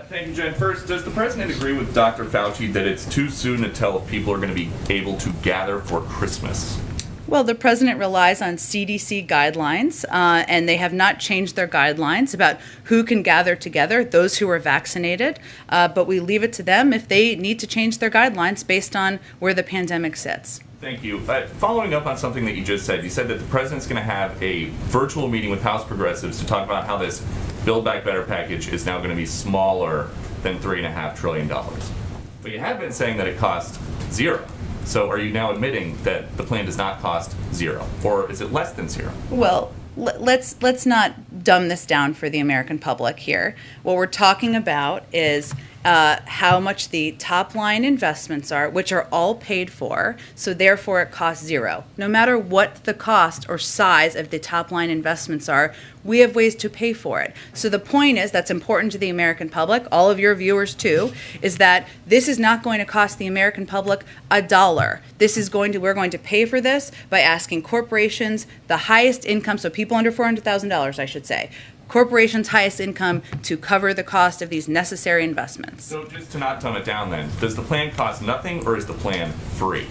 Thank you, Jen. First, does the president agree with Dr. Fauci that it's too soon to tell if people are going to be able to gather for Christmas? Well, the president relies on CDC guidelines, and they have not changed their guidelines about who can gather together, those who are vaccinated, but we leave it to them if they need to change their guidelines based on where the pandemic sits. Thank you. Following up on something that you just said, you said that the president's going to have a virtual meeting with House progressives to talk about how this Build Back Better package is now going to be smaller than $3.5 trillion. But you have been saying that it costs zero. So are you now admitting that the plan does not cost zero? Or is it less than zero? Well, let's not dumb this down for the American public here. What we're talking about is how much the top line investments are, which are all paid for, so therefore it costs zero. No matter what the cost or size of the top line investments are, we have ways to pay for it. So the point is, that's important to the American public, all of your viewers too, is that this is not going to cost the American public $1. We're going to pay for this by asking corporations, the highest income, so people under $400,000, I should say, corporations' highest income, to cover the cost of these necessary investments. So just to not dumb it down then, does the plan cost nothing or is the plan free?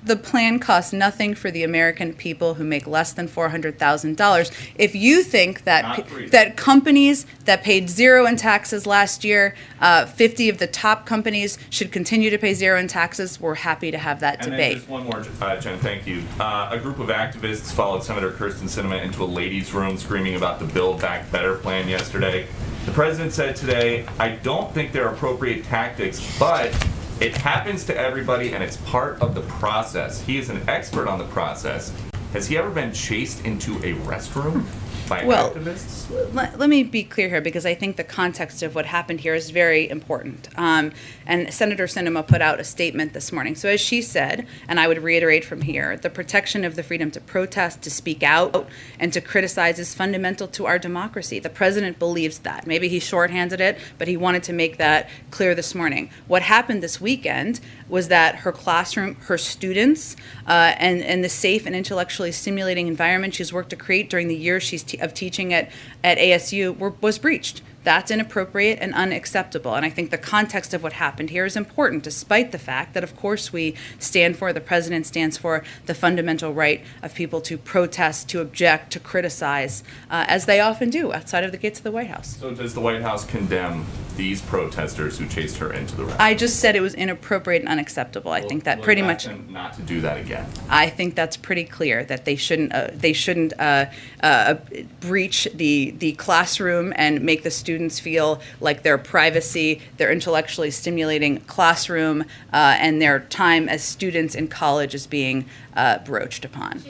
The plan costs nothing for the American people who make less than $400,000. If you think that companies that paid zero in taxes last year, 50 of the top companies should continue to pay zero in taxes, we're happy to have that debate. And just one more, Jen, thank you. A group of activists followed Senator Kyrsten Sinema into a ladies' room screaming about the Build Back Better plan yesterday. The president said today, "I don't think they're appropriate tactics, but it happens to everybody and it's part of the process." He is an expert on the process. Has he ever been chased into a restroom by activists? Let me be clear here, because I think the context of what happened here is very important. And Senator Sinema put out a statement this morning. So as she said, and I would reiterate from here, the protection of the freedom to protest, to speak out, and to criticize is fundamental to our democracy. The president believes that. Maybe he shorthanded it, but he wanted to make that clear this morning. What happened this weekend was that her classroom, her students, and the safe and intellectually stimulating environment she's worked to create during the years of teaching at ASU was breached. That's inappropriate and unacceptable. And I think the context of what happened here is important, despite the fact that, of course, the president stands for the fundamental right of people to protest, to object, to criticize, as they often do outside of the gates of the White House. So does the White House condemn these protesters who chased her into the restroom? I just said it was inappropriate and unacceptable. I think that pretty much. Not to do that again. I think that's pretty clear that they shouldn't breach the classroom and make the students feel like their privacy, their intellectually stimulating classroom, and their time as students in college is being broached upon.